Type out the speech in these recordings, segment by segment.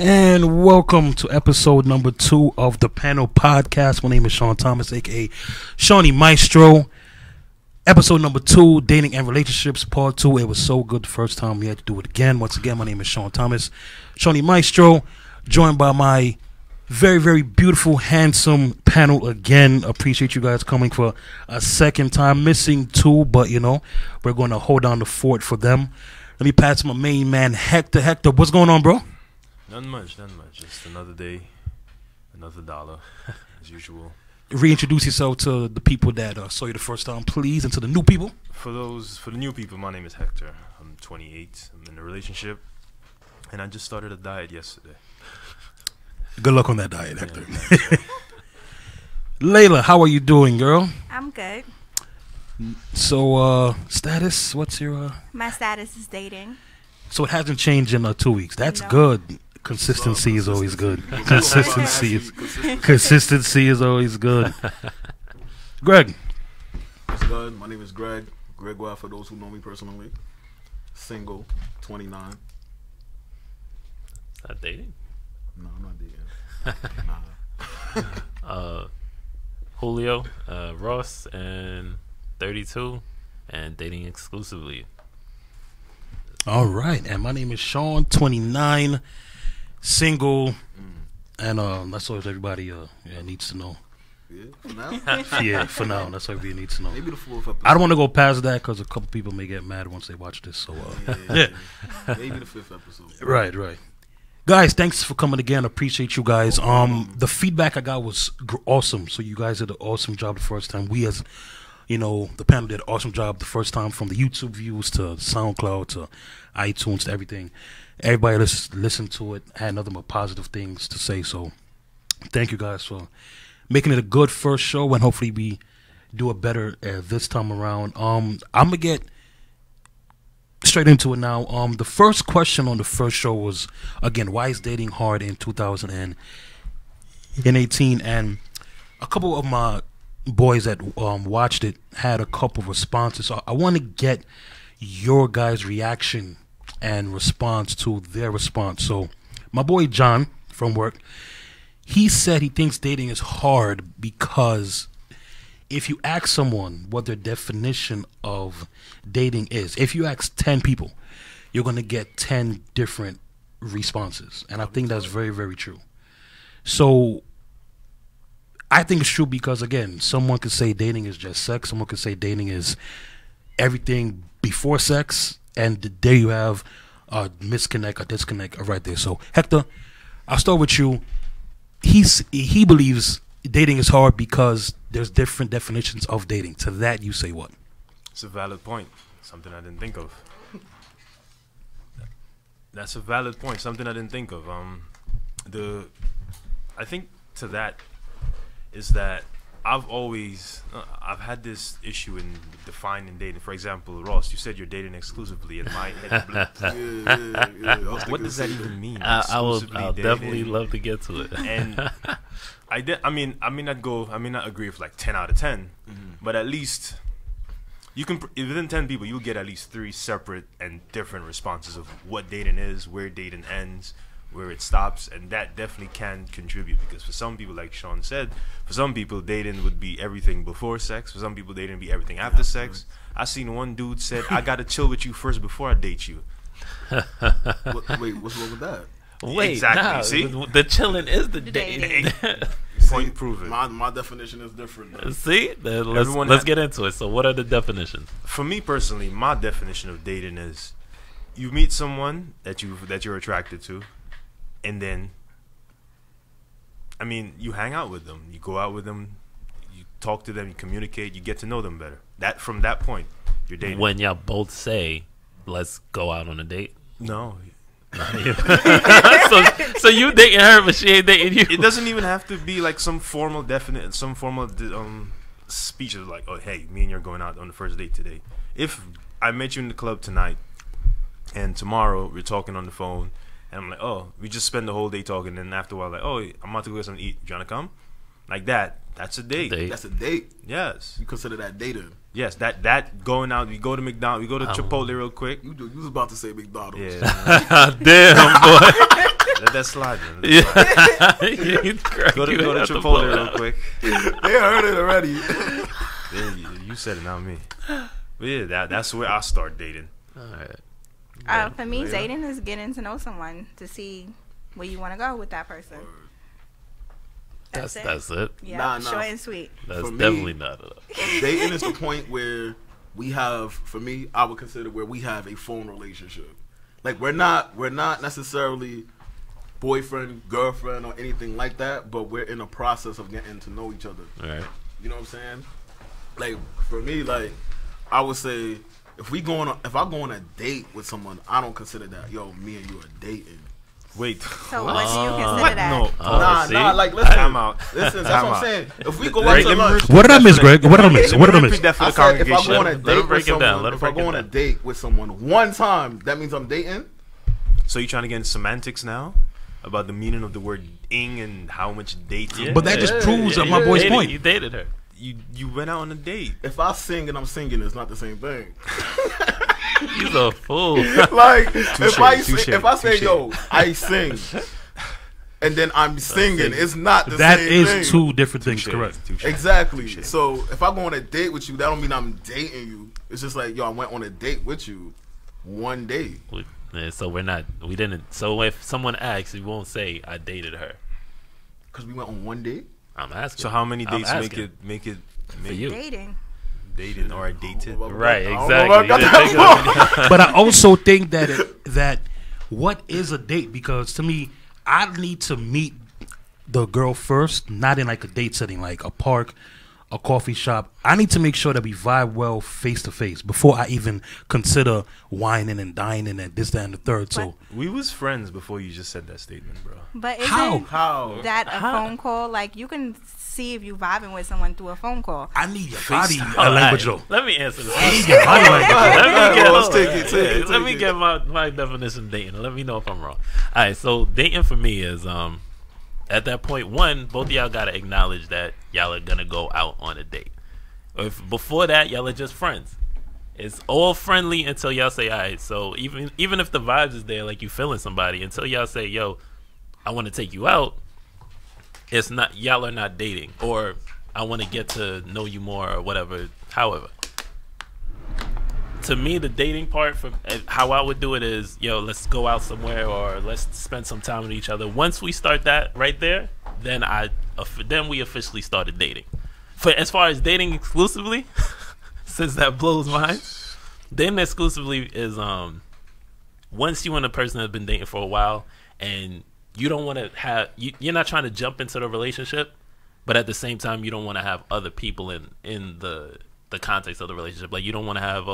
And welcome to episode number 2 of the Panel Podcast. My name is Shawn Thomas, aka Shawnee Maestro. Episode number 2, Dating and Relationships, Part 2. It was so good the first time. We had to do it again. Once again, my name is Shawn Thomas, Shawnee Maestro, joined by my very, very beautiful, handsome panel again. Appreciate you guys coming for a second time. Missing 2, but you know, we're going to hold down the fort for them. Let me pass to my main man, Hector. Hector, what's going on, bro? Nothing much. Just another day, another dollar, as usual. Reintroduce yourself to the people that saw you the first time, please, and to the new people. For the new people, my name is Hector. I'm 28. I'm in a relationship, and I just started a diet yesterday. Good luck on that diet, Hector. Layla, how are you doing, girl? I'm good. So, status? What's your? My status is dating. So it hasn't changed in 2 weeks. That's No. good. Consistency is always good. Consistency is always good. Greg. What's good? My name is Greg. Gregoire for those who know me personally. Single, 29. Is that dating? No, I'm not dating. Nah. Julio, Ross, and 32, and dating exclusively. All right, and my name is Shawn, 29, single, and that's all everybody needs to know. Yeah, for now? Yeah, for now, that's all everybody needs to know. Maybe the 4th episode. I don't want to go past that because a couple people may get mad once they watch this. So, yeah. Maybe the 5th episode. Right. Guys, thanks for coming again. Appreciate you guys. The feedback I got was awesome. So you guys did an awesome job the first time. We as the panel did an awesome job the first time, from the YouTube views to SoundCloud to iTunes to everything. Everybody listened to it, had nothing but positive things to say. So thank you guys for making it a good first show, and hopefully we do it better this time around. I'm going to get straight into it now. The first question on the first show was, again, why is dating hard in 2018? And a couple of my boys that watched it had a couple of responses. So I want to get your guys' reaction and response to their response. So my boy John from work, he said he thinks dating is hard because if you ask someone what their definition of dating is, if you ask 10 people, you're going to get 10 different responses. And I think that's very, very true. So I think it's true because, again, someone could say dating is just sex. Someone could say dating is everything before sex. And there you have a misconnect, a disconnect right there. So, Hector, I'll start with you. He believes dating is hard because there's different definitions of dating. To that, you say what? It's a valid point. Something I didn't think of. That's a valid point. Something I didn't think of. I think to that is that I've had this issue in defining dating. For example, Ross, you said you're dating exclusively, and my head blipped. Yeah. What does that even mean? I'll Exclusively definitely dating? love to get to it. And I may not agree with like 10 out of 10, but at least you can, within 10 people, you'll get at least 3 separate and different responses of what dating is, where dating ends, where it stops, and that definitely can contribute, because for some people, like Shawn said, for some people dating would be everything before sex. For some people dating would be everything after sex. I seen one dude said, I gotta chill with you first before I date you. Wait, what's wrong with that? Wait, Exactly, nah, see? the chilling is the dating. dating. Point proven. My definition is different, though. See, then Everyone let's get into it. So, what are the definitions? For me personally, my definition of dating is you meet someone that you're attracted to, and then you hang out with them, you go out with them, you talk to them, you communicate, you get to know them better. That from that point, you're dating. When y'all both say, "Let's go out on a date." No. so you dating her, but she ain't dating you. It doesn't even have to be like some formal speech of like, oh hey, me and you're going out on the first date today. If I met you in the club tonight and tomorrow we're talking on the phone and I'm like, oh, we just spend the whole day talking, and then after a while, like, oh, I'm about to go get something to eat. You wanna come? Like that. That's a date. That's a date. Yes. You consider that dating? Yes. That going out. We go to McDonald's. We go to Chipotle real quick. You was about to say McDonald's. Yeah. Damn, boy. Let that slide. Then. Yeah. Go to Chipotle real quick. They heard it already. Yeah, you said it, not me. But yeah, that's where I start dating. All right. For me, dating is getting to know someone to see where you want to go with that person. That's it. Yeah, Nah. short and sweet. That's For me, definitely not it. Dating is the point where we have, for me, I would consider where we have a phone relationship. Like we're not necessarily boyfriend, girlfriend, or anything like that, but we're in a process of getting to know each other. All right. You know what I'm saying? Like for me, like I would say, if I go on a date with someone, I don't consider that, yo, me and you are dating. Wait. So what do you consider that? No. Nah, like listen, Time out. listen, that's Time what I'm out. saying. If we go out to lunch, What did I miss, Greg? What did I miss? What did I miss? Repeat that for I the said if I congregation. go on a Let him date break with it down. someone, Let him if I break go it on a down. date with someone one time, that means I'm dating. So you trying to get into semantics now about the meaning of the word "ing" and how much dating? Yeah. But that just proves Yeah, my you boy's dated- point. You dated her. You went out on a date. If I sing and I'm singing, it's not the same thing. He's a fool. Like if I say, touche. yo, I sing, and then I'm singing, it's not the That same thing. is two different things, Touche, correct? touche. Exactly. Touche. So if I go on a date with you, that don't mean I'm dating you. It's just like, yo, I went on a date with you one day. So we didn't. So if someone asks, we won't say I dated her. Because we went on one date. I'm asking. So how many I'm dates asking. make it For you? Dating. dating or dated? Right, I don't know exactly. about You didn't that. think of it. But I also think that what is a date? Because to me, I need to meet the girl first, not in like a date setting, like a park, a coffee shop. I need to make sure that we vibe well face to face before I even consider whining and dining and this, that, and the third. So We was friends before you just said that statement, bro. But How? isn't that a phone call? Like you can see if you vibing with someone through a phone call. I need your body All language right, though. let me answer this. I need your body language. Let me Let's take it. let me get my definition of dating. Let me know if I'm wrong. All right, so dating for me is at that point, one, both of y'all gotta acknowledge that y'all are gonna go out on a date. If before that y'all are just friends, it's all friendly until y'all say, all right. So even if the vibes is there, like you feeling somebody, until y'all say, yo, I want to take you out, it's not, y'all are not dating, or I want to get to know you more, or whatever. However, to me, the dating part, for how I would do it is, yo, let's go out somewhere or let's spend some time with each other. Once we start that right there, then we officially started dating. For as far as dating exclusively, since that blows mine, dating exclusively is once you and a person has been dating for a while and you don't want to have you're not trying to jump into the relationship, but at the same time you don't want to have other people in the context of the relationship. Like you don't want to have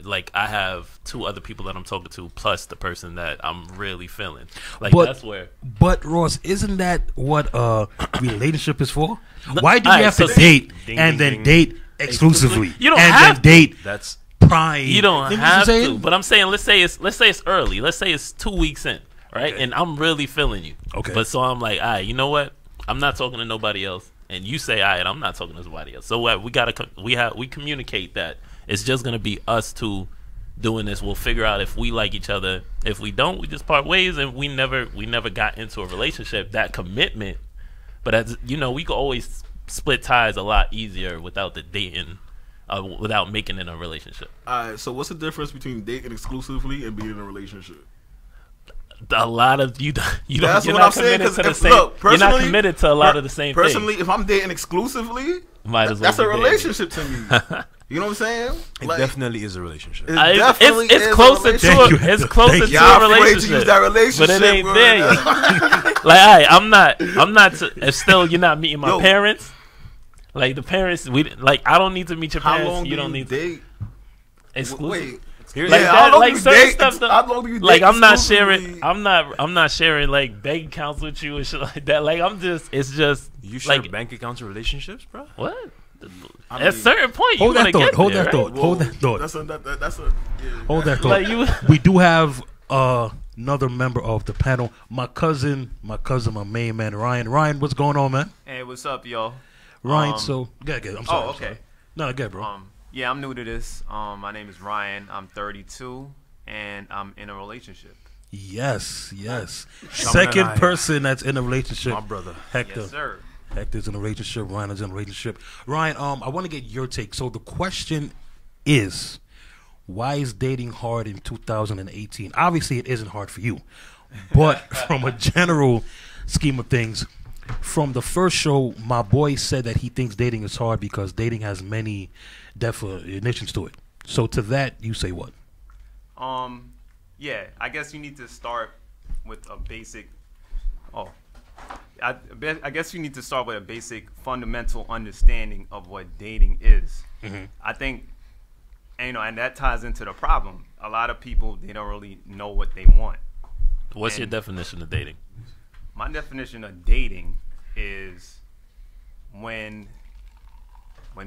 like I have two other people that I'm talking to plus the person that I'm really feeling. Like that's where. But Ross, isn't that what a relationship is for? Why do we Alright, have to so date ding, and ding, then ding. date exclusively? You don't and have then date That's prime. You don't You know what have I'm saying? to. But I'm saying let's say it's early. Let's say it's 2 weeks in, right? Okay. And I'm really feeling you. Okay. But so I'm like, all right, you know what? I'm not talking to nobody else. And you say, all right, I'm not talking to somebody else. So what we communicate that it's just gonna be us two doing this. We'll figure out if we like each other. If we don't, we just part ways. And we never got into a relationship, that commitment. But as you know, we could always split ties a lot easier without the dating, without making it a relationship. Alright, so what's the difference between dating exclusively and being in a relationship? A lot of you don't. That's You're what not I'm saying. committed to the Because same. look, You're not personally, committed to a lot of the same personally, things. if I'm dating exclusively, Might as well that's be a dating. relationship to me. You know what I'm saying? it. Like, Definitely is a relationship. it It's definitely is a closer relationship. Thank you, to it's Hector. closer Thank to you. a Y'all afraid to relationship. use that relationship But it ain't word. there yet. Like, all right, I'm not. If still you're not meeting my Yo. parents. Like the parents, I don't need to meet your How parents. long You do don't you need to date? exclusive. Wait. Here's Like Yeah, that- how long like do you certain date? stuff that- How long do you date Like I'm not exclusively? sharing. I'm not sharing like bank accounts with you and shit like that. Like it's just you share like bank accounts and relationships, bro? what? I At a mean, certain point, Hold you that wanna thought. get Hold there, that right? thought. Hold that thought. That's a yeah. Hold that thought. Like you. We do have another member of the panel, my cousin, my main man, Ryan. Ryan, what's going on, man? Hey, what's up, yo? Ryan, so good. I'm sorry. Oh, I'm sorry. okay. No, good, bro. Yeah, I'm new to this. My name is Ryan. I'm 32, and I'm in a relationship. Yes. Shawn Second and I, person that's in a relationship. my brother. Hector. Yes, sir. Hector's in a relationship. Ryan is in a relationship. Ryan, I want to get your take. So the question is, why is dating hard in 2018? Obviously, it isn't hard for you. But from a general scheme of things, from the first show, my boy said that he thinks dating is hard because dating has many definitions to it. So to that, you say what? Yeah, I guess you need to start with a basic. I guess you need to start with a basic fundamental understanding of what dating is. Mm-hmm. I think, and that ties into the problem. A lot of people, they don't really know what they want. What's your And definition of dating? My definition of dating is when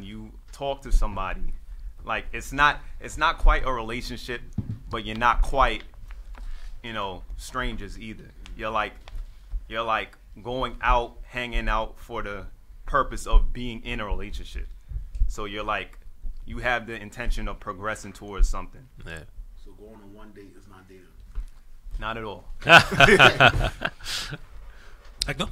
you talk to somebody, like it's not quite a relationship, but you're not quite, strangers either. You're like going out, hanging out for the purpose of being in a relationship. So you're like, you have the intention of progressing towards something. Yeah. So going on one date is not dating. Not at all. Hector?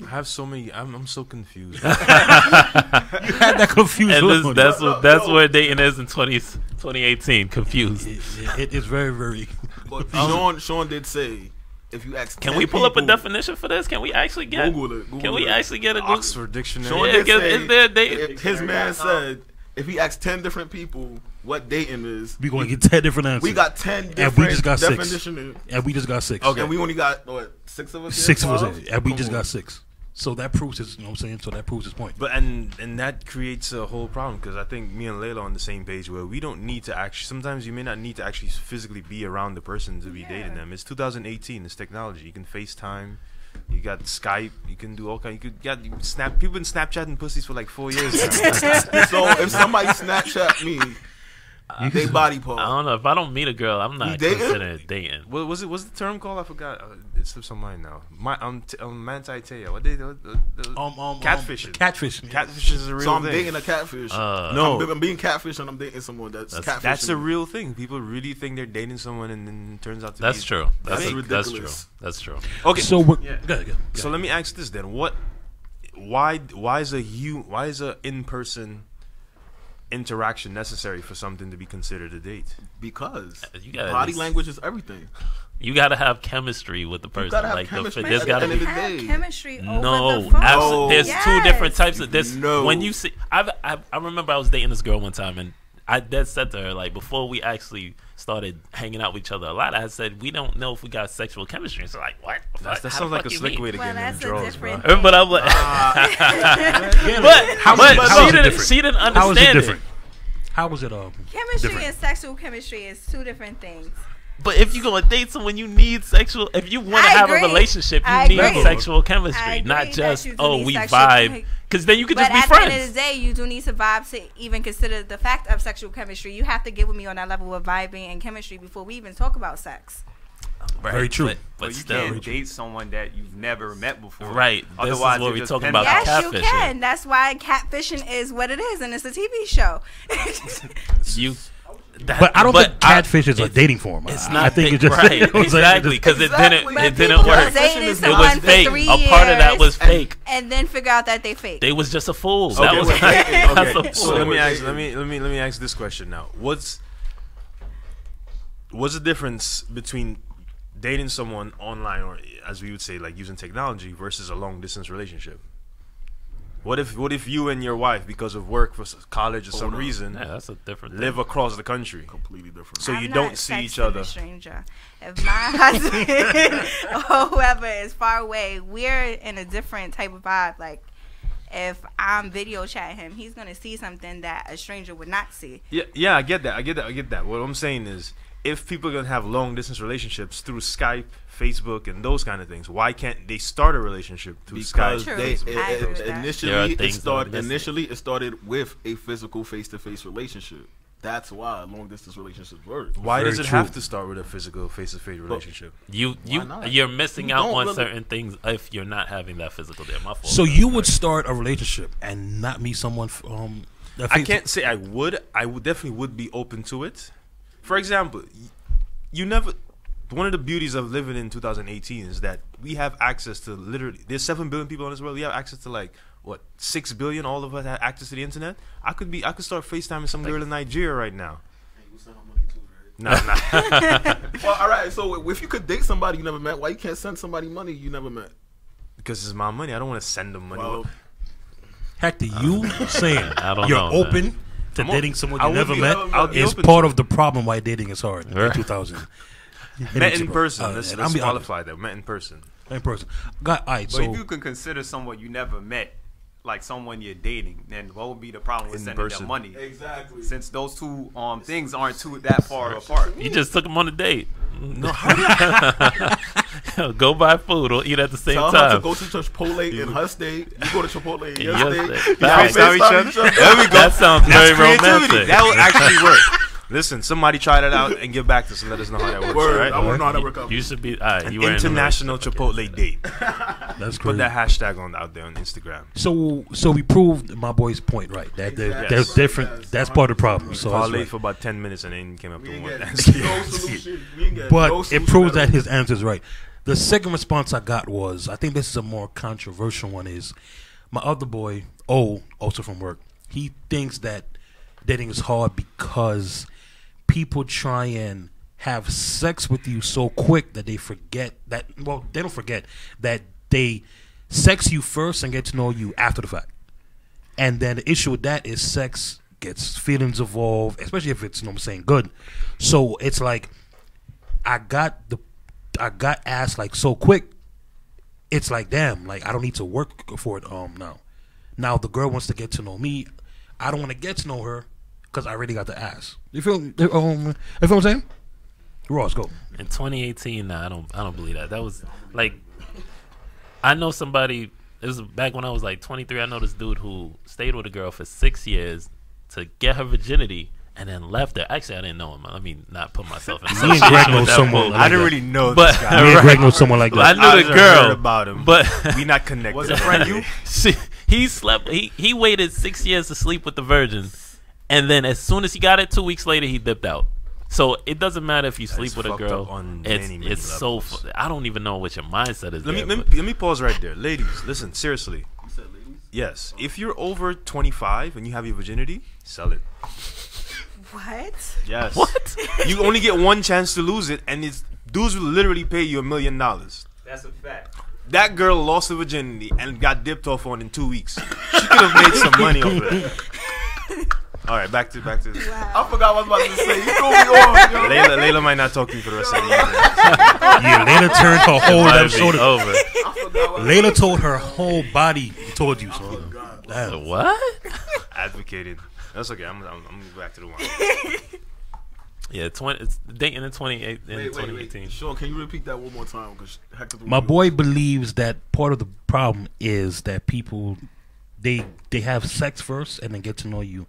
I have so many. I'm so confused. You had that confused. And look this, on you. that's where dating is in 2018. Confused. It is very, very. But Shawn did say, if you ask, Can 10 we pull up a people- definition for this? Can we actually get? Google it. Can we actually get a Google? Oxford Dictionary. Shawn Yeah, did get- say, is there a date- if his man said, if he asked 10 different people what dating is, We're going to get 10 different answers. we got 10 different And we just got 6. definitions. And we just got 6. And we only got, what, 6 of us? 6 of us. 12? And we Come just on. got 6. So that proves his, So that proves his point. But and that creates a whole problem because I think me and Layla are on the same page where we don't need to actually. Sometimes you may not need to actually physically be around the person to be dating them. It's 2018. It's technology. You can FaceTime. You got Skype. You can do all kind. You Snap. People been Snapchatting pussies for like 4 years now. So if somebody Snapchat me, they body part. I don't know. If I don't meet a girl, I'm not dating? considering it dating. What was it? What's the term called? I forgot. It slips on mine now. Manti-teo. What they catfishing. Catfishing. Catfish is a real So I'm thing. dating a catfish. No. I'm being catfish and I'm dating someone that's catfishing. That's a real thing. People really think they're dating someone, and then it turns out to That's be. true. That's true. ridiculous. That's true. Okay. So we're. Yeah. Good. So let me ask this then: why is a in-person interaction necessary for something to be considered a date? Because You gotta body just- language is everything. You gotta have chemistry with the person. gotta have like chemistry. there's At gotta the end be of the Have day. chemistry over no. the phone. There's Yes. two different types of this. No. When you see, I remember I was dating this girl one time, and I dead said to her, like, before we actually started hanging out with each other a lot, I said we don't know if we got sexual chemistry. And so like, what? That How sounds the like fuck a you slick mean? way to Well, get in that's the a draws, different bro. thing. But I'm like, How was it different? she didn't How is understand it it. different? How was it Chemistry different? and sexual chemistry is 2 different things. But if you're gonna date someone, you need sexual. If you want to I have a agree. relationship, you I need agree. sexual I chemistry, agree not that just you do oh need we sexual vibe. Because then you could But just be at the end of the friends. day, you do need to vibe to even consider the fact of sexual chemistry. You have to get with me on that level of vibing and chemistry before we even talk about sex. Very true. But you still, can't date someone that you've never met before. Right. This is Otherwise, what you're we're just talking pen about. pals. Yes, you catfishing. can. That's why catfishing is what it is, and it's a TV show. You. But I don't think catfish is a it's- dating form. It's I not think fake, it's just right. you know what I'm saying? Exactly, because it Exactly. didn't. But It didn't People work. dated It someone was for fake. 3 A part of that years was fake. and then figure out that they fake. They was just a fool. Okay, That was wait, that's okay. a So fool. let me ask this question now. What's the difference between dating someone online, or as we would say, like using technology, versus a long distance relationship? What if you and your wife, because of work, for college, or some reason, Yeah, that's a different. live across the country, Completely different. so you I'm don't not see each texting other? a stranger. If my husband or whoever is far away, we're in a different type of vibe. Like, if I'm video chatting him, he's gonna see something that a stranger would not see. Yeah, I get that. What I'm saying is, if people are gonna have long distance relationships through Skype, Facebook, and those kind of things, why can't they start a relationship through Because Skype? True. they I agree with that. There are initially things that are missing. it started with a physical face-to-face relationship. That's why long distance relationships work. Why Very does it true. have to start with a physical face-to-face relationship? not? You're missing You out don't on really- certain things if you're not having that physical there. My fault. So you would start a relationship and not meet someone. That I face- can't say I would. I would definitely would be open to it. For example, you never. One of the beauties of living in 2018 is that we have access to literally. There's 7 billion people on this world. We have access to like what 6 billion. All of us have access to the internet. I could start FaceTiming some girl in Nigeria right now. Nah. Well, all right. So if you could date somebody you never met, why you can't send somebody money you never met? Because it's my money. I don't want to send them money. Well, Hector, you saying I don't you're know, open to I'm dating someone I you would never be- met I'll be is open part to of the problem why dating is hard in Right. 2000. Met in person. and Let's I'm be honest. qualify that. Met in person. In person. All right, But if so you can consider someone you never met, like someone you're dating, then what would be the problem with In sending person. them money? exactly. Since those two things aren't too that far apart. You just took him on a date. No, Go buy food or eat at the same Tell her to time. go to Chipotle in her state. You go to Chipotle in your your state. state. Y'all Facts. FaceTime each other. There we go. That sounds That's very creativity. romantic. That will actually work. Listen, somebody try that out and get back to us and let us know how that works. Word. All right? I want to know how that work out. You should be. All right, An you were in a international relationship. Chipotle date. that's Put crazy. that hashtag on out there on Instagram. So we proved my boy's point, right? That they're Yes. different. Yes. That's part of the problem. So that's Parlay right. for about 10 minutes and then came up We with ain't one get answer. no solution. We ain't get But no it solution proves at that all. his answer is right. The second response I got was, I think this is a more controversial one, is my other boy, also from work, he thinks that dating is hard because people try and have sex with you so quick that they forget that, well, they don't forget that they sex you first and get to know you after the fact. And then the issue with that is sex gets feelings involved, especially if it's, you know what I'm saying, good. So it's like, I got asked like so quick. It's like, damn, like I don't need to work for it now. Now the girl wants to get to know me. I don't want to get to know her because I already got the ass. You feel what I'm saying? Ross, go. In 2018, nah, I don't believe that. That was like, I know somebody. It was back when I was like 23. I know this dude who stayed with a girl for 6 years to get her virginity and then left her. Actually, I didn't know him. Let me not put myself in. Me and Greg know someone. I didn't really know But- this guy. Me and Greg know someone like I that. knew the just girl, heard about him, but we not connected. Was it friend you? he slept. He waited 6 years to sleep with the virgin, and then as soon as he got it, 2 weeks later he dipped out. So it doesn't matter if you sleep That's with a fucked girl. up on It's many, many so. levels. I don't even know what your mindset is. Let there, me pause right there, ladies. Listen, seriously. Yes, if you're over 25 and you have your virginity, sell it. What? Yes. What? You only get one chance to lose it, and it's dudes will literally pay you $1 million. That's a fact. That girl lost her virginity and got dipped off on in 2 weeks. She could have made some money off of that. All right, back to. I forgot what I was about to say. You threw me off, yo. Layla might not talk to you for the rest of the evening. Yeah, Layla turned her whole Might damn be shoulder. over. I forgot what Layla told her whole body told you. So damn. What? Advocated. That's okay. I'm back to the one. Yeah, it's dating in 28 in Wait. 2018. Sean, can you repeat that one more time? Because Hector threw My me boy believes that part of the problem is that people they have sex first and then get to know you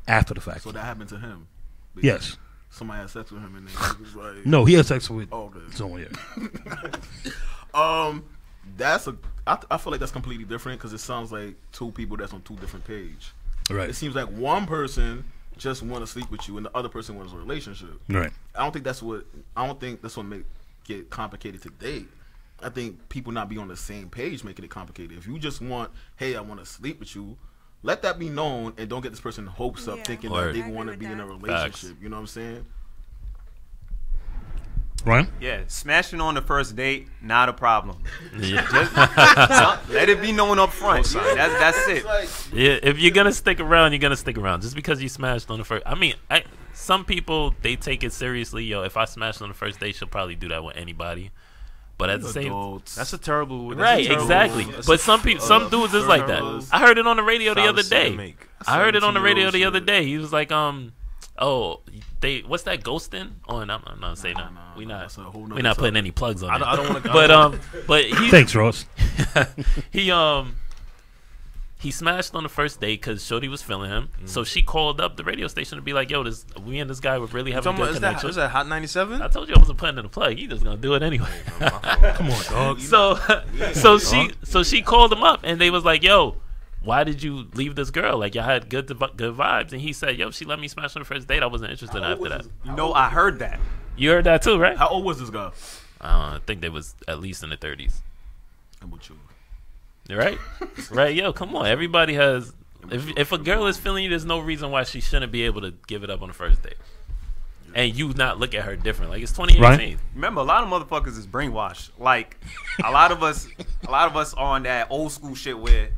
after the fact. off. So that happened to him. Yes. Somebody had sex with him and then he was like, No, he has sex with Oh, okay. someone. Yeah. That's I feel like that's completely different because it sounds like two people that's on two different pages. Right. It seems like one person just want to sleep with you and the other person wants a relationship. Right. I don't think that's what make it complicated to date. I think people not be on the same page making it complicated. If you just want, hey, I want to sleep with you, let that be known and don't get this person hopes up Yeah. thinking Word. that I they want to agree be with in a that. relationship. Facts. You know what I'm saying? Right. Yeah, smashing on the first date, not a problem. Yeah. Let it be known up front. That's it. Yeah, if you're gonna stick around, you're gonna stick around. Just because you smashed on the first, I mean, some people they take it seriously. Yo, if I smashed on the first date, she'll probably do that with anybody. But at the same, Adults. That's a terrible. That's a right, terrible- exactly. that's But some people, some dudes is like that. I heard it on the radio the other fallacy to day. make. I heard it on the radio the 17-year-old other shit. day. He was like, what's that ghosting? Oh, and I'm not saying that. We not, that's a whole we nother not putting topic. any plugs on I it. don't want to. But he Thanks, Ross. He smashed on the first date because Shorty was feeling him. So she called up the radio station to be like, "Yo, we and this guy were really having a good connection." Is that Hot 97? I told you I wasn't planning to plug. He just gonna do it anyway. Come on, dog. So she called him up and they was like, "Yo, why did you leave this girl? Like y'all had good vibes." And he said, "Yo, she let me smash on the first date. I wasn't interested after that." I heard that. You heard that too, right? How old was this guy? I think they was at least in the 30s. How about you? Right? Right, yo, come on. Everybody has. If a girl is feeling you, there's no reason why she shouldn't be able to give it up on the first date. And you not look at her different. Like it's 2018. Right. Remember, a lot of motherfuckers is brainwashed. Like a lot of us on that old school shit where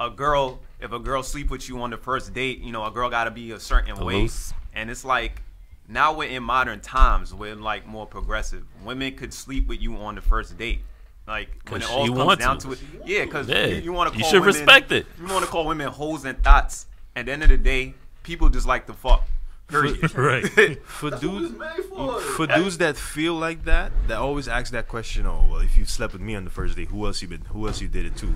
if a girl sleep with you on the first date, a girl got to be a certain way. And it's like now we're in modern times. We're like more progressive. Women could sleep with you on the first date. Like when it all comes down to it, because you want to. You should respect it. You want to call women hoes and thoughts. At the end of the day, people just like to fuck. Period. Right. For dudes that feel like that always ask that question, oh well, if you slept with me on the first date, who else you did it to?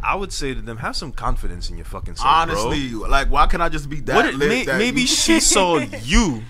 I would say to them, have some confidence in your fucking self, Honestly, bro. like why can't I just be that lit? Maybe she saw you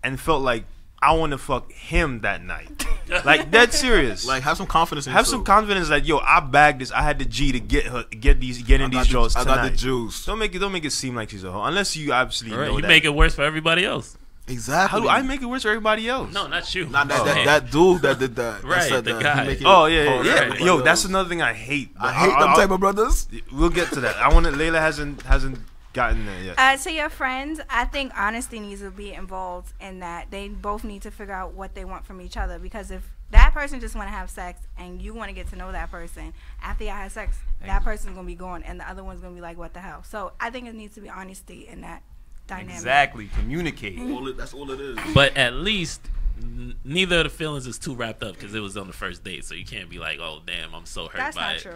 and felt like I want to fuck him that night. Like dead serious. Like have some confidence in Have yourself. some confidence that I bagged this. I had the G to get in these draws tonight. I got the juice. Don't make it seem like she's a hoe. Unless you obviously know You that. make it worse for everybody else. Exactly. How do I make it worse for everybody else? No, not you. Not that dude that did that. Right, that said the that. guy. He make it Oh yeah. right. Yo, that's another thing I hate. I hate them type of brothers. We'll get to that. Layla hasn't gotten there yet. To your friends, I think honesty needs to be involved in that. They both need to figure out what they want from each other. Because if that person just want to have sex and you want to get to know that person, after y'all have sex, that person's going to be gone and the other one's going to be like, what the hell? So I think it needs to be honesty in that dynamic. Exactly. Communicate. That's all it is. But at least neither of the feelings is too wrapped up because it was on the first date. So you can't be like, oh, damn, I'm so hurt That's by not it. true.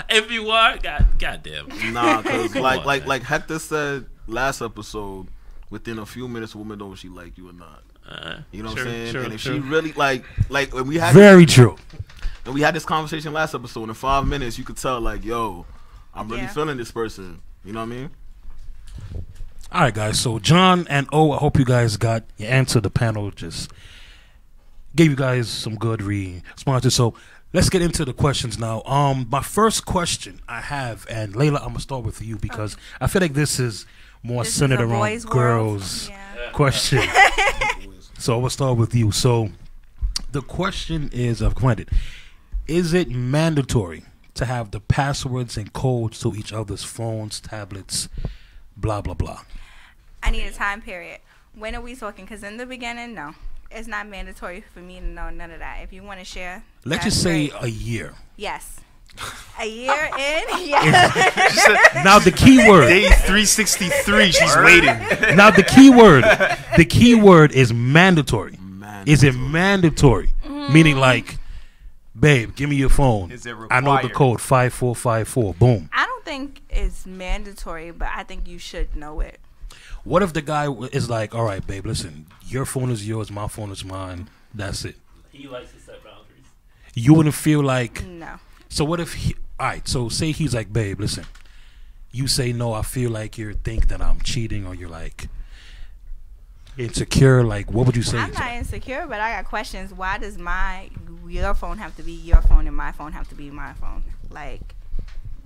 If you are, goddamn. Nah, because Come like on, like man. like Hector said last episode, within a few minutes, a woman knows if she like you or not. You know what I'm saying? And if she really like when we had Very true. and we had this conversation last episode, in 5 minutes you could tell like, yo, I'm really Yeah. feeling this person. You know what I mean? All right, guys. So John and O, I hope you guys got your answer. The panel just gave you guys some good responses. So let's get into the questions now. My first question I have, and Layla, I'm gonna start with you because I feel like this is more This is centered a around boys' world. girls' Yeah. question. So we'll start with you. So the question is, I've commented, is it mandatory to have the passwords and codes to each other's phones, tablets, blah blah blah? I need a time period. When are we talking? Because in the beginning, no. It's not mandatory for me to know none of that. If you want to share, Let's that's just say great. a year. Yes. A year in? Yes. Now the key word. Day 363, she's waiting. Now the key word is mandatory. Is it mandatory? Meaning like, babe, give me your phone. Is it I know the required? code 5454. Boom. I don't think it's mandatory, but I think you should know it. What if the guy is like, all right, babe, listen, your phone is yours, my phone is mine. That's it. He likes to set boundaries. You wouldn't feel like. No. So what if he? All right. So say he's like, babe, listen. You say no. I feel like you think that I'm cheating, or you're like insecure. Like, what would you say? I'm to not that? insecure, but I got questions. Why does your phone have to be your phone and my phone have to be my phone? Like,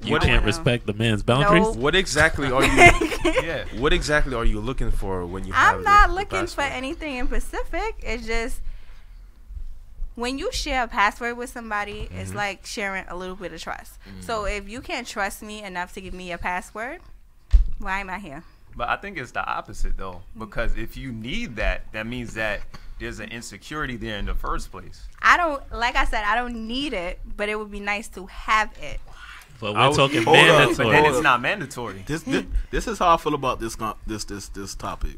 You I can't wanna- respect the man's boundaries. No. What exactly are you? What exactly are you looking for when you have I'm not the looking for password? anything in specific. It's just when you share a password with somebody, it's like sharing a little bit of trust. So if you can't trust me enough to give me your password, why am I here? But I think it's the opposite though, because if you need that, that means that there's an insecurity there in the first place. Like I said, I don't need it, but it would be nice to have it. But I we're would- talking Hold up, But mandatory. then Hold it's up. not mandatory. This is how I feel about this topic.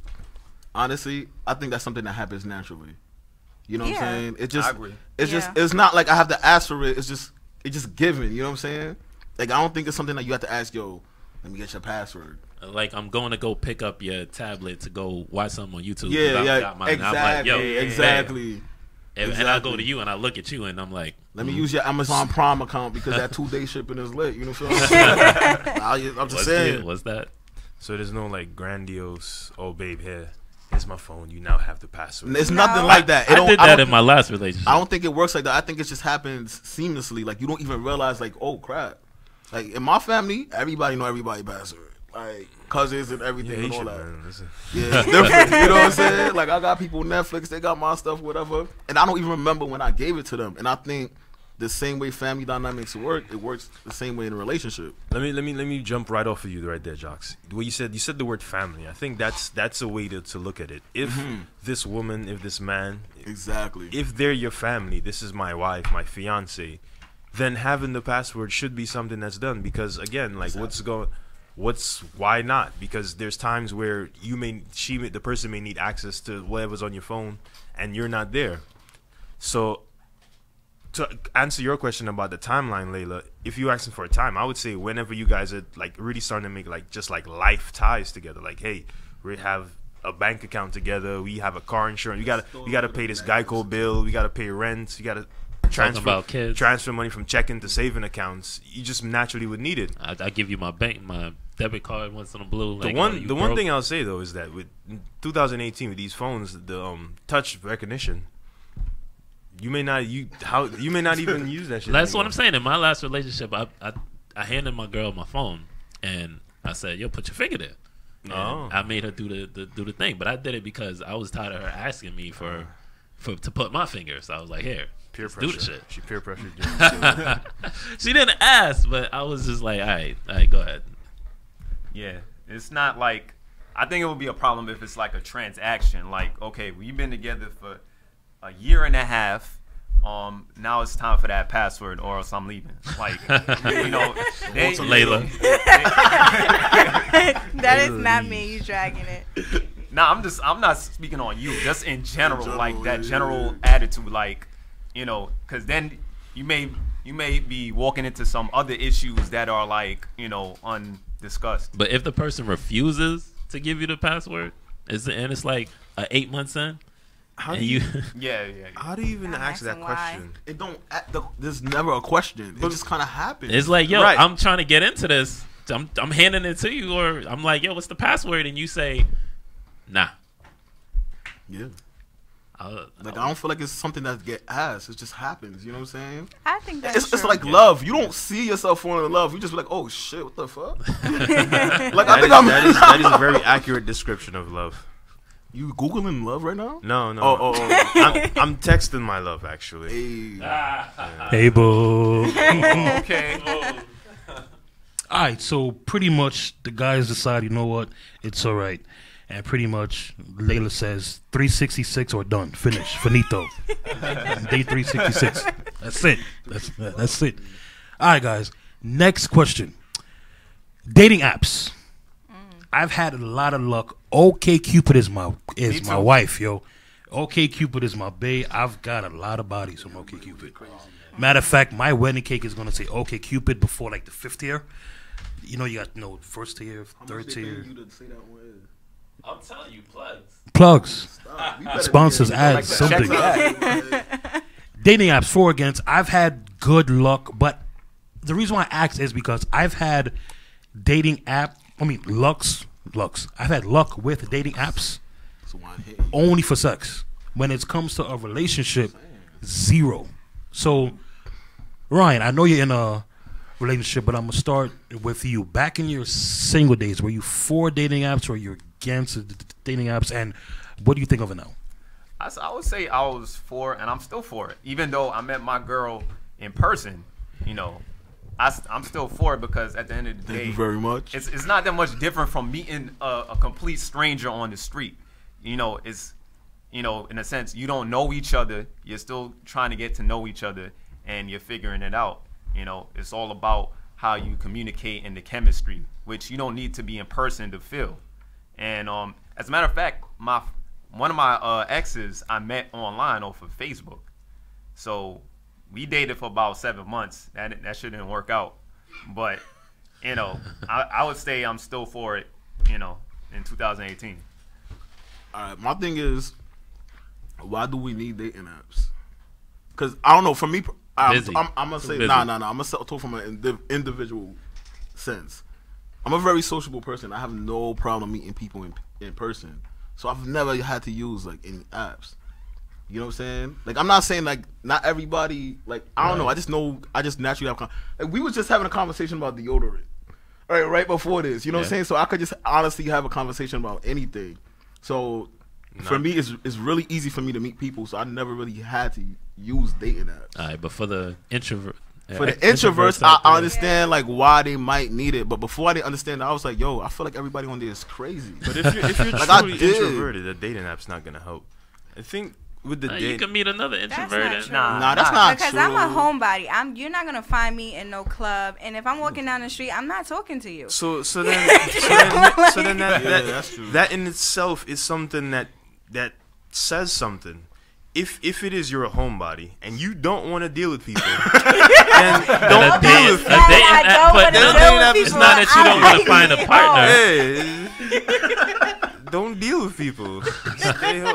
Honestly, I think that's something that happens naturally. You know what Yeah. I'm saying? It just I agree. it's just Yeah. it's not like I have to ask for it. It's just given. You know what I'm saying? Like I don't think it's something that you have to ask. Yo, let me get your password. Like I'm going to go pick up your tablet to go watch something on YouTube. Yeah, I yeah, got mine. I'm like, exactly, yo, exactly. And I go to you and I look at you and I'm like, let me use your Amazon Prime account because that 2-day shipping is lit. You know what I'm saying? I'm just saying. What's that? So there's no like grandiose, oh babe, here's my phone. You now have the password. It's nothing like that. I did that in my last relationship. I don't think it works like that. I think it just happens seamlessly. Like you don't even realize, like, oh crap. Like in my family, everybody know everybody's password. Like cousins and everything and all that. Yeah, it's different. You know what I'm saying? Like I got people Netflix, they got my stuff, whatever, and I don't even remember when I gave it to them. And I think the same way family dynamics work, it works the same way in a relationship. Let me jump right off of you right there, Jocks. What you said the word family. I think that's a way to look at it. If this woman, if this man, exactly, if they're your family, this is my wife, my fiance, then having the password should be something that's done. Because again, like why not? Because there's times where the person may need access to whatever's on your phone and you're not there. So to answer your question about the timeline, Layla, if you're asking for a time, I would say whenever you guys are like really starting to make like just like life ties together, like, hey, we have a bank account together, we have a car insurance, we gotta pay this Geico bill, we gotta pay rent, you gotta transfer money from checking to saving accounts. You just naturally would need it. I give you my debit card once in a blue. Like, the one thing I'll say though is that with 2018 with these phones, the touch recognition, you may not even use that shit. That's what I'm saying. In my last relationship, I handed my girl my phone and I said, "Yo, put your finger there." And I made her do the thing, but I did it because I was tired of her asking me to put my finger. So I was like, "Here, peer pressure. Do the shit." She peer pressured you. She didn't ask, but I was just like, "All right, go ahead." Yeah, it's not like, I think it would be a problem if it's like a transaction. Like, okay, we've been together for a year and a half. Now it's time for that password, or else I'm leaving. Like, you know, Layla. That is not me. You dragging it. Nah, I'm not speaking on you. Just in general, like that general attitude, like, you know, because then you may be walking into some other issues that are like, you know, undiscussed. But if the person refuses to give you the password, and it's like 8 months in. How do you? Yeah. How do you even ask that question? It don't. There's never a question. It just kind of happens. It's like, yo, right. I'm trying to get into this. I'm handing it to you, or I'm like, yo, what's the password? And you say, nah. Yeah. I don't feel like it's something that get asked. It just happens. You know what I'm saying? I think that's it's like love. You don't see yourself falling in love. You just be like, oh shit, what the fuck? Like that is a very accurate description of love. You Googling love right now? No. Oh. I'm texting my love actually. Hey, boo. Okay. All right, so pretty much the guys decide, you know what, it's all right. And pretty much Layla says 366 or done, finish, finito. Day 366. That's it. That's it. All right, guys. Next question. Dating apps. I've had a lot of luck. OkCupid is my wife, yo. OkCupid is my bae. I've got a lot of bodies from OkCupid. Matter of fact, my wedding cake is gonna say OkCupid before like the 5th year. You know, you got first tier, third tier. I'm telling you, Plugs. Sponsors, ads, something. Dating apps for against. I've had good luck, but the reason why I asked is because I've had Lux. I've had luck with dating apps only for sex. When it comes to a relationship, zero. So, Ryan, I know you're in a relationship, but I'm going to start with you. Back in your single days, were you for dating apps or you're against dating apps? And what do you think of it now? I would say I was for, and I'm still for it. Even though I met my girl in person, you know, I'm still for it because at the end of the day, thank you very much. It's not that much different from meeting a complete stranger on the street. You know, it's, you know, in a sense, you don't know each other. You're still trying to get to know each other, and you're figuring it out. You know, it's all about how you communicate and the chemistry, which you don't need to be in person to feel. And as a matter of fact, one of my exes I met online off of Facebook. So we dated for about 7 months. That shit didn't work out. But, you know, I would say I'm still for it, you know, in 2018. All right, my thing is, why do we need dating apps? Because I don't know. For me, I'm Busy. gonna say Busy. nah. I'm gonna talk from an individual sense. I'm a very sociable person. I have no problem meeting people in person. So I've never had to use like any apps. You know what I'm saying? Like I'm not saying like not everybody. Like I don't know. I just know. I just naturally have. Like we was just having a conversation about deodorant. Right before this. You know what I'm saying? So I could just honestly have a conversation about anything. So for me, it's really easy for me to meet people. So I never really had to use dating apps. All right, but for the introvert. For the introverts, I understand like why they might need it, but before I didn't understand, I was like, "Yo, I feel like everybody on there is crazy." But if you're Like, I truly did. introverted, a dating app's not gonna help. I think with the You dating, can meet another That's introvert. not and- true. Nah, that's not Because true. I'm a homebody. You're not gonna find me in no club, and if I'm walking down the street, I'm not talking to you. so then Yeah, that's true. that in itself is something that says something. If it is you're a homebody and you don't want to deal with people, then don't deal with people. I don't wanna deal with It's not that you don't want to find a partner. Hey, don't deal with people.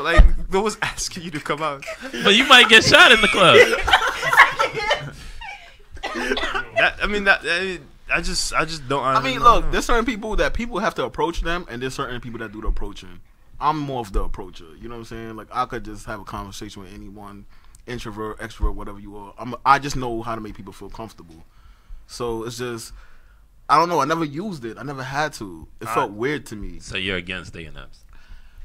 Like those asking you to come out. But you might get shot in the club. I just don't. I mean, look, there's certain people that people have to approach them, and there's certain people that do the approaching. I'm more of the approacher. You know what I'm saying? Like I could just have a conversation with anyone, introvert, extrovert, whatever you are. I just know how to make people feel comfortable. So it's just, I don't know. I never used it. I never had to. It felt weird to me. So you're against dating apps.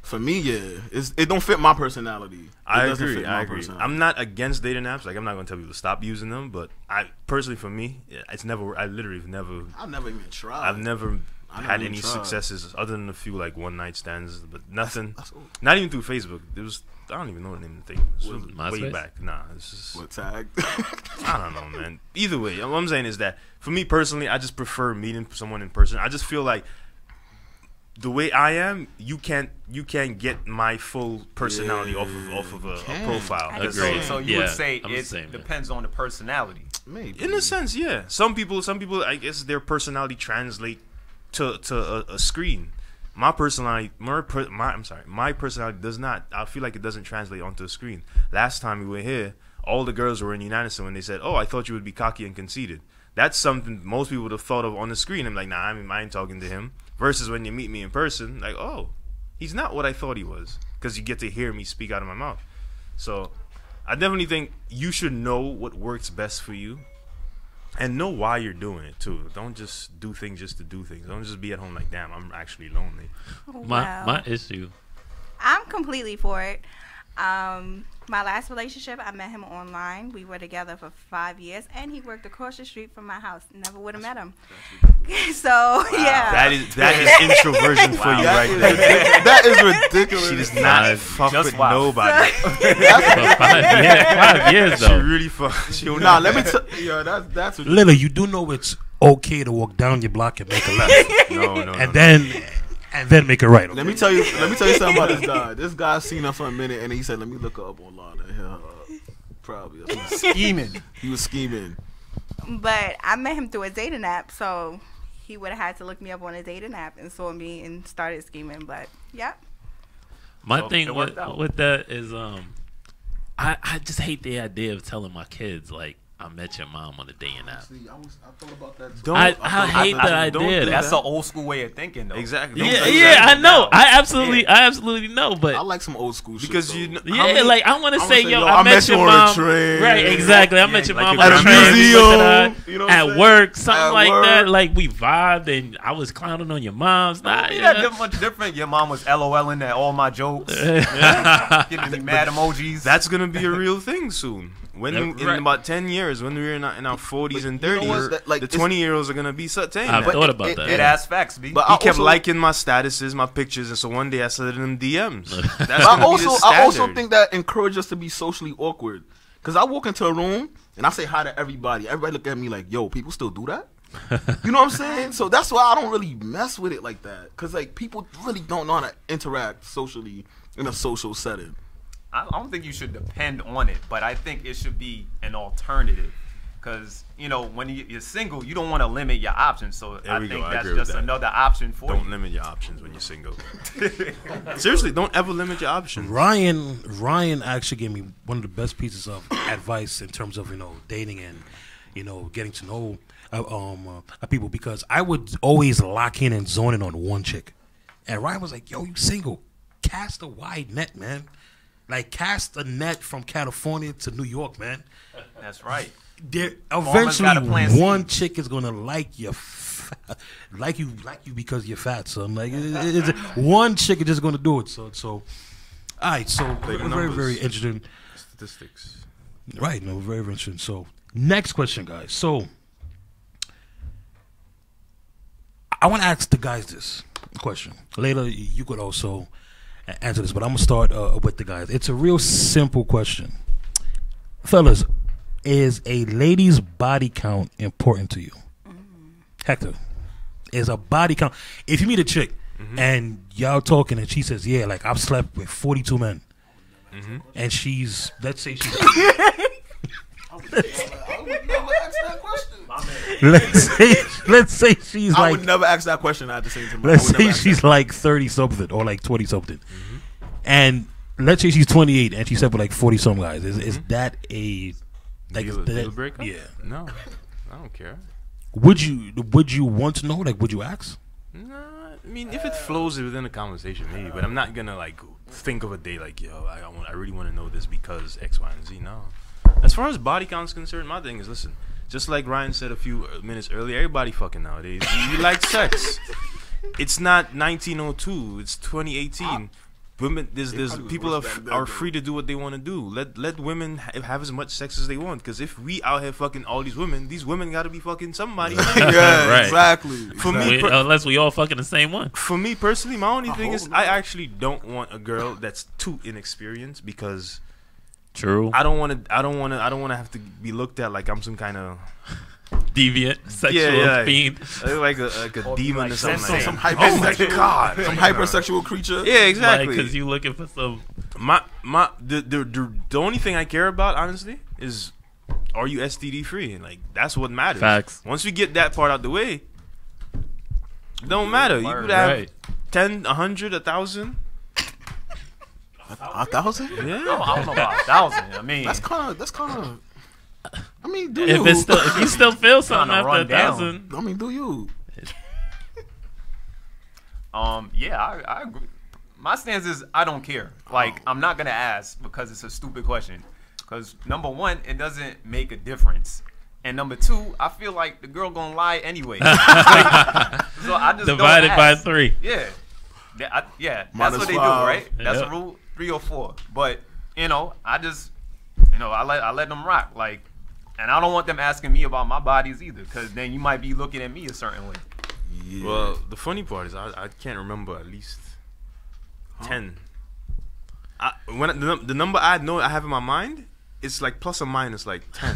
For me, yeah, it don't fit my personality. I doesn't agree. fit my I agree. personality. I'm not against dating apps. Like I'm not gonna tell people to stop using them, but I personally, for me, it's never. I literally have never. I've never even tried. I've never I never had even any tried. successes other than a few like one night stands, but nothing. That's all. Not even through Facebook. It was I don't even know the name of the thing. It was way MySpace? back. Nah, it's just What tag? I don't know, man. Either way, what I'm saying is that for me personally, I just prefer meeting someone in person. I just feel like the way I am, you can't get my full personality off of a can't. profile. I That's agree. all. So you Yeah, would say I'm the it same, man. depends on the personality. Maybe. In a sense, yeah. Some people, I guess their personality translate to a screen. My personality, my personality does not. I feel like it doesn't translate onto a screen. Last time we were here, all the girls were in unison when they said, "Oh, I thought you would be cocky and conceited." That's something most people would have thought of on the screen. I'm like, nah, I ain't talking to him. Versus when you meet me in person, like, oh, he's not what I thought he was, because you get to hear me speak out of my mouth. So I definitely think you should know what works best for you. And know why you're doing it too. Don't just do things just to do things. Don't just be at home like, damn, I'm actually lonely. My issue. I'm completely for it. My last relationship, I met him online. We were together for 5 years, and he worked across the street from my house. Never would have met him. So yeah, That is introversion for you right there. That is ridiculous. She does not fuck Just with wow. nobody. For 5 years She though. really fuck. She don't Nah, know. let me tell you, that's Lila, you do know it's okay to walk down your block and make a left, No. and then make a right. Okay? Let me tell you something about this guy. This guy seen her for a minute, and he said, "Let me look her up online." And hit her up. Probably he was Scheming. He was scheming. but I met him through a dating app, so he would have had to look me up on a dating app and saw me and started scheming. But yeah, My So thing it worked out. with that is I just hate the idea of telling my kids like I met your mom on a dating app. See, I thought about that. Too. Don't- I hate that don't idea. do That's that. an old school way of thinking, though. Exactly. Yeah, Don't- yeah, I know. now. I absolutely know, but I like some old school shit. Because though. you know, yeah, like I want to say, yo, I met your on mom. a train. Right, exactly. I met Yeah, your like mom at on a a train. We looked at museum, her you know what I'm at saying? work, something At like that. work. Like we vibed, and I was clowning on your mom's. Nah, Yeah, yeah. much different. Your mom was LOLing at all my jokes, giving me mad emojis. that's gonna be a real thing soon. When Yeah, in right. about 10 years, when we're in our 40s and you know 30s, what? That, like, the it's- 20-years are gonna be saying I've that. thought about it- that. Dead ass facts, B. But He I kept also, liking my statuses, my pictures, and so one day I slid in them DMs. That's But gonna be the I also standard. think that encourages us to be socially awkward. Cause I walk into a room and I say hi to everybody. Everybody look at me like, "Yo, people still do that." You know what I'm saying? So that's why I don't really mess with it like that. Cause like people really don't know how to interact socially in a social setting. I don't think you should depend on it, but I think it should be an alternative. Because, you know, when you're single, you don't want to limit your options. So There I we think go. I that's agree with just that. another option for Don't you. limit your options when you're single. Seriously, don't ever limit your options. Ryan actually gave me one of the best pieces of advice in terms of dating and getting to know people, because I would always lock in and zone in on one chick, and Ryan was like, "Yo, you single? Cast a wide net, man. Like cast a net from California to New York, man. That's right. There Farmers gotta eventually plant one seeds. chick is gonna like you." Like you because you're fat, son. Like one chick is just gonna do it. So all right. So Play the very numbers. interesting. Statistics. Right. No, very interesting. So next question, guys. So I want to ask the guys this question. Later, you could also answer this, but I'm gonna start with the guys. It's a real simple question, fellas. Is a lady's body count important to you? Hector, is a body count? If you meet a chick and y'all talking and she says, "Yeah, like I've slept with 42 men," and she's, let's say she's, I would never ask that question. let's say she's I like, would never ask that question at the same time. let's say she's like 30 something or like 20 something, and let's say she's 28 and she slept with like 40 some guys. Is that a like Deal breaker? Yeah. No, I don't care. Would you want to know? Like, would you ask? Nah, I mean, if it flows within the conversation, maybe. But I'm not gonna like think of a day like, yo, I really want to know this because X, Y, and Z. No. As far as body count is concerned, my thing is, listen. Just like Ryan said a few minutes earlier, everybody fucking nowadays. You like sex. It's not 1902. It's 2018. Women, there's people are free to do what they want to do. Let women have as much sex as they want. Because if we out here fucking all these women got to be fucking somebody. Yeah, Right. exactly. For me, Unless we all fucking the same one. For me personally, my only thing is hope I actually don't want a girl that's too inexperienced, because True. I don't want to have to be looked at like I'm some kind of Deviant, sexual fiend. like a demon or something. sensei. Like Some that. Oh my god, Some hypersexual creature. yeah, exactly. Because you looking for some. The only thing I care about, honestly, is are you STD free? And like that's what matters. Facts. Once we get that part out the way, it don't matter. You Word. could have Right. 10, 100, 1,000. 1,000? Yeah. I don't know about 1,000. I mean, That's kind of. I mean, do If you? if you still feel something Tryna after run down. 1,000, I mean, do you? yeah, I agree. My stance is I don't care. Like, I'm not gonna ask because it's a stupid question. Because number one, it doesn't make a difference, and number two, I feel like the girl gonna lie anyway. So I just divided don't by ask. 3. Yeah, that's Minus what they 5. do, right? That's Yeah. rule 3 or 4. But I just, I let them rock. Like, and I don't want them asking me about my bodies either, because then you might be looking at me a certain way. Yeah. Well, the funny part is I can't remember at least 10. The number I know I have in my mind, it's like plus or minus like 10.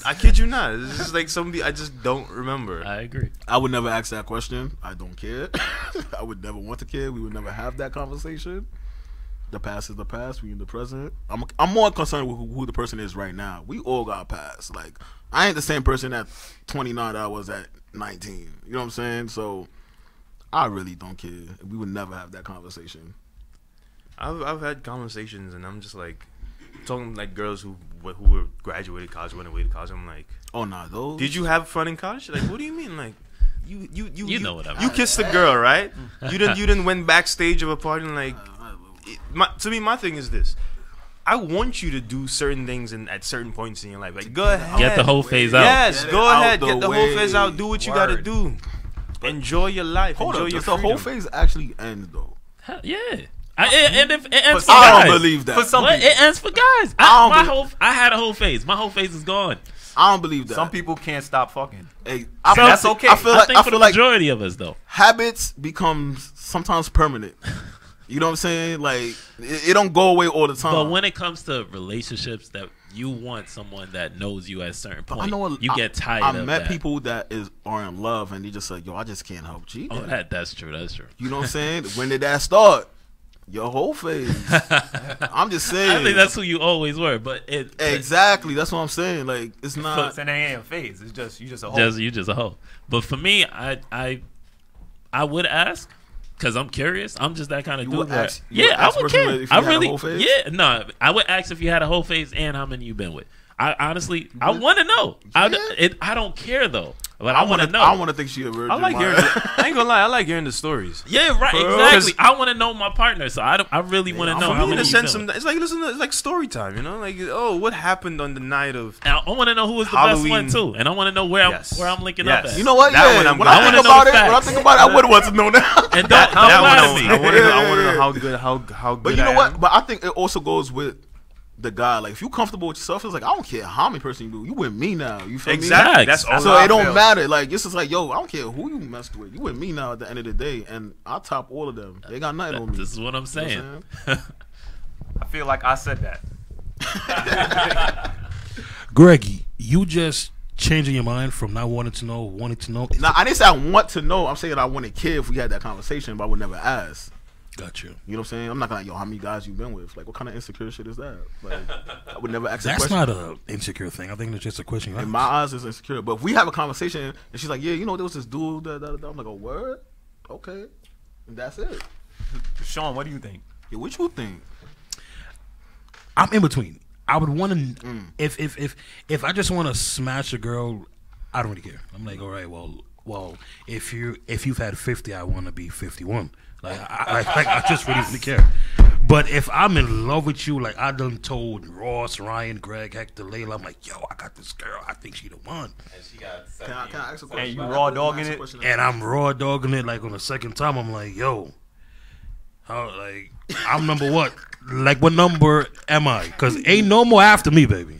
I kid you not. It's just like somebody I just don't remember. I agree. I would never ask that question. I don't care. I would never want to care. We would never have that conversation. The past is the past. We in the present. I'm more concerned with who the person is right now. We all got past. Like, I ain't the same person at 29 that I was at 19. You know what I'm saying? So I really don't care. We would never have that conversation. I've had conversations and I'm just like talking like girls who were graduated college, went away to college. I'm like, Oh, nah, those. did you have fun in college? Like, what do you mean? Like, you know what I mean. You kissed a girl, right? You didn't went backstage of a party and like. To me, my thing is this: I want you to do certain things at certain points in your life. Like, go ahead, Get the whole phase out. Yes, Get go it out ahead, the get the whole way. phase out. Do what you gotta Word. do. Enjoy your life. Hold Enjoy up, your does the whole freedom. phase actually end though? Hell, yeah. And if it ends for I I guys. don't believe that. For some What? people, It ends for guys. I had a whole phase. My whole phase is gone. I don't believe that. some people can't stop fucking. Hey, That's okay. I feel I like think for the majority of us, though. habits become sometimes permanent. You know what I'm saying? Like, it don't go away all the time. But when it comes to relationships that you want someone that knows you at a certain point, you get tired I of met that. people that are in love and they just like, yo, I just can't help cheating. Oh, that's true. That's true. You know what I'm saying? When did that start? Your whole face. I'm just saying. I think that's who you always were, but exactly. That's what I'm saying. Like it's not. And it ain't a phase. It's just you just a hoe. you just a hoe. But for me, I would ask because I'm curious. I'm just that kind of You dude. would Where, ask- you would yeah, I ask would person care. if you I had a really, whole phase? yeah, no. I would ask if you had a whole phase and how many you've been with. I honestly, I want to know. I don't care though, but I want to know. I want to think she a virgin. I like hearing. I ain't gonna lie. I like hearing the stories. Yeah, right. Exactly. I want to know my partner, so I really want to know For how me, in many a you've sense, been with. it's like it's like story time. You know, like what happened on the night of Now, I want to know who was the Halloween. best one too, and I want to know where Yes. I'm linking Yes. up at. You know what? That Yeah. one I'm When good. I I think wanna know about the it, when I facts. think about it, I would want to know that. And don't that lie to one. me. I want to know how good how good. But you know I what? am. But I think it also goes with the guy. Like if you comfortable with yourself, it's like I don't care how many person you do. You with me now. You feel Exactly. Facts. That's all. me? So I it don't feel. matter. Like it's just like yo, I don't care who you messed with. You with me now at the end of the day, and I top all of them. They got nothing on me. This is what I'm You saying. know what I'm saying? I feel like I said that. Greg, you just changing your mind from not wanting to know, wanting to know. Now I didn't say I want to know. I'm saying I want to care if we had that conversation, but I would never ask. Got you. You know what I'm saying? I'm not gonna like, yo, how many guys you been with? Like, what kind of insecure shit is that? Like, I would never ask that That's question. not a insecure thing. I think it's just a question. In my eyes, it's insecure. But if we have a conversation and she's like, yeah, you know, there was this dude that I'm like, a word? Okay. And that's it. Shawn, what do you think? Yeah, what you think? I'm in between. I would want to if I just want to smash a girl, I don't really care. I'm like, all right, well, if you've had 50, I want to be 51. Like I just really don't care. But if I'm in love with you, like I done told Ross, Ryan, Greg, Hector, Layla, I'm like, yo, I got this girl. I think she the one. And she got Can I ask a question? And you raw dogging it? And I'm raw dogging it. Like on the second time, I'm like, yo, I'm number what? Like what number am I? Because ain't no more after me, baby.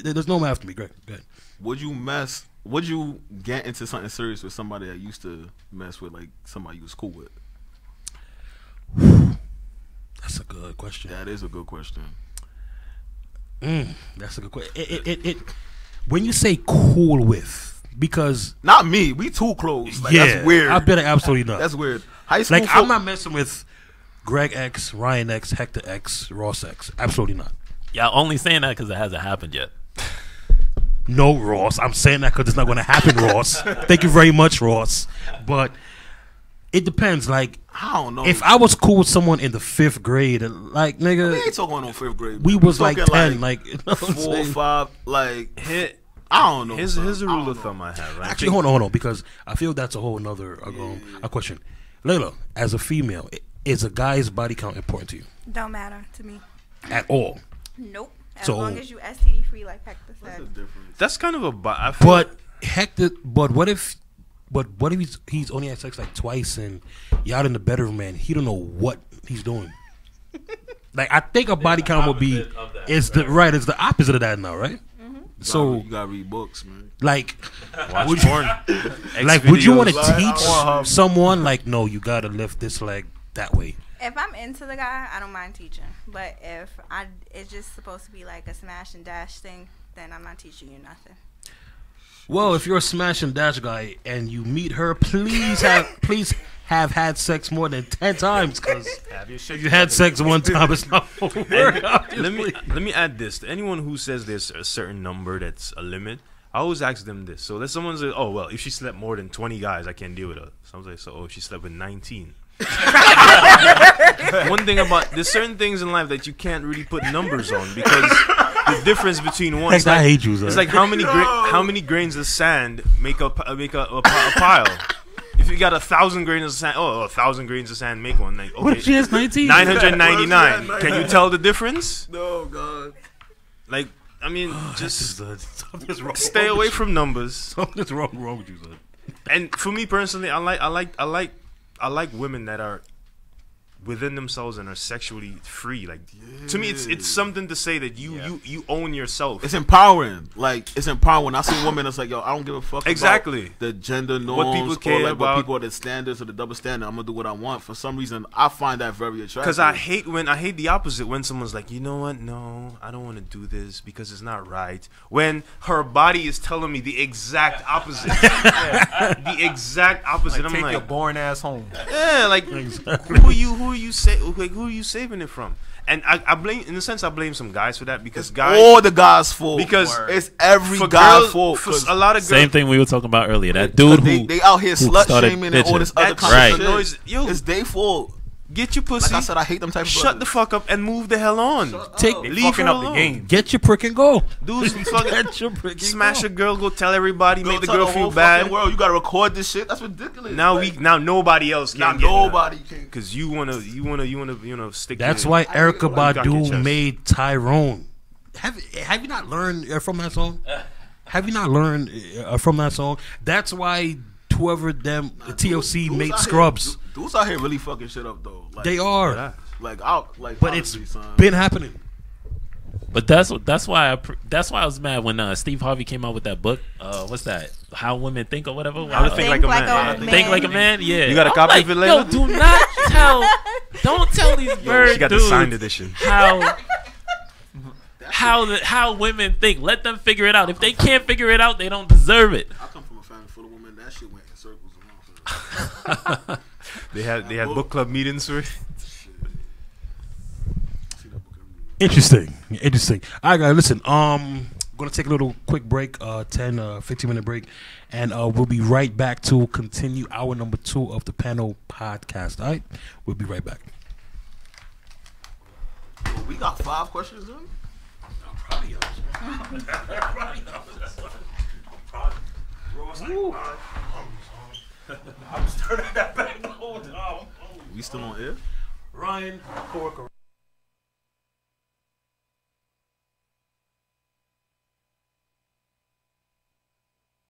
There's no more after me. Greg, go ahead. Would you get into something serious with somebody that used to mess with, like somebody you was cool with? That's a good question. That is a good question. That's a good question. It when you say cool with, because Not me. We too close. Like, yeah, that's weird. I bet absolutely not. That's weird. High school. Like I'm not messing with Greg X, Ryan X, Hector X, Ross X. Absolutely not. Y'all only saying that because it hasn't happened yet. No, Ross. I'm saying that because it's not going to happen, Ross. Thank you very much, Ross. But it depends. Like, I don't know. if I was cool with someone in the 5th grade, like, nigga, we ain't talking no 5th grade. we was like talking 10. Like, you know what I'm 4 or saying? 5. Like, Hit. I don't know. Here's son. a I rule don't of know. thumb I have. Right? Actually, hold on, because I feel that's a whole nother a question. Layla, as a female, is a guy's body count important to you Don't matter to me. at all? Nope. As So- long as you STD free, like Hector What's the said. difference? That's kind of I feel But Hector, but what if he's only had sex like twice and y'all in the bedroom and he don't know what he's doing? Like I think a body count would be opposite of that, it's the opposite of that now, right? So you gotta read books, man. like watch would you, porn. like would you want to Like, teach someone like no, you gotta lift this leg that way? If I'm into the guy, I don't mind teaching. But if it's just supposed to be like a smash and dash thing, then I'm not teaching you nothing. Well, if you're a smash and dash guy and you meet her, please have had sex more than 10 times because Have your shit if you had sex one time, it's not gonna work. Let me add this to anyone who says there's a certain number that's a limit. I always ask them this. So let someone say, "Oh well, if she slept more than 20 guys, I can't deal with her." Someone say, "So oh, she slept with 19." One thing about there's certain things in life that you can't really put numbers on because the difference between one. Heck, I hate you, It's sir. like how many grains of sand make a pile. If you got 1,000 grains of sand, 1,000 grains of sand make one. Like, What if she okay, has 19? 999. Can you tell the difference? No, God. Like, I mean, just Something's wrong. stay away from numbers. Something's wrong with you, son. And for me personally, I like women that are within themselves and are sexually free. Like to me, it's something to say that you own yourself. It's empowering. Like it's empowering. I see women that's like, yo, I don't give a fuck Exactly. about the gender norms people or care like about. what people are the standards or the double standard. I'm gonna do what I want. For some reason, I find that very attractive. Because I hate the opposite when someone's like, you know what? No, I don't want to do this because it's not right. When her body is telling me the exact opposite, the exact opposite. Like, I'm take your like, boring ass home. yeah, like who are you who are you saving it from? And I blame, in a sense, I blame some guys for that because guys, all the guys' fault. because it's every for guy's girls, fault. for a lot of girls, Same thing we were talking about earlier. That dude who they out here who slut started shaming and all this other that kind Right. of shit. annoys- yo, It's their fault. get your pussy. Like I said, I hate them type of Shut brothers. the fuck up and move the hell on. Take They Leave fucking her up the alone. game. get your prick and go. Dudes fucking Get your prick and smash go. a girl, go tell everybody, Go make the tell girl whole feel fucking bad. World, you gotta record this shit. That's ridiculous. Now Like, now nobody else now can get nobody can. because you wanna stick. That's to why it. Erica got your Badu chest. made Tyrone. Have you not learned from that song? Have you not learned from that song? That's why whoever them TLC Dudes made out Scrubs. Here, dudes out here really fucking shit up though. Like, They are, like out like. but it's honestly, son. been happening. But that's why I was mad when Steve Harvey came out with that book. What's that? How Women Think or whatever. How to Think Like a Man. Think like a man. Yeah. You got a I'm copy like, of it, yo, Layla? do not don't tell these bird She got the dudes signed edition. how women think. Let them figure it out. If they can't figure it out, they don't deserve it. I come from a family full of women. That shit went in circles around. They had book club meetings for it. Interesting. All right, guys, listen. Gonna take a little quick break, 15-minute break, and we'll be right back to continue hour number 2 of the panel podcast. All right, we'll be right back. We got 5 questions in. We still on air? Ryan Corker.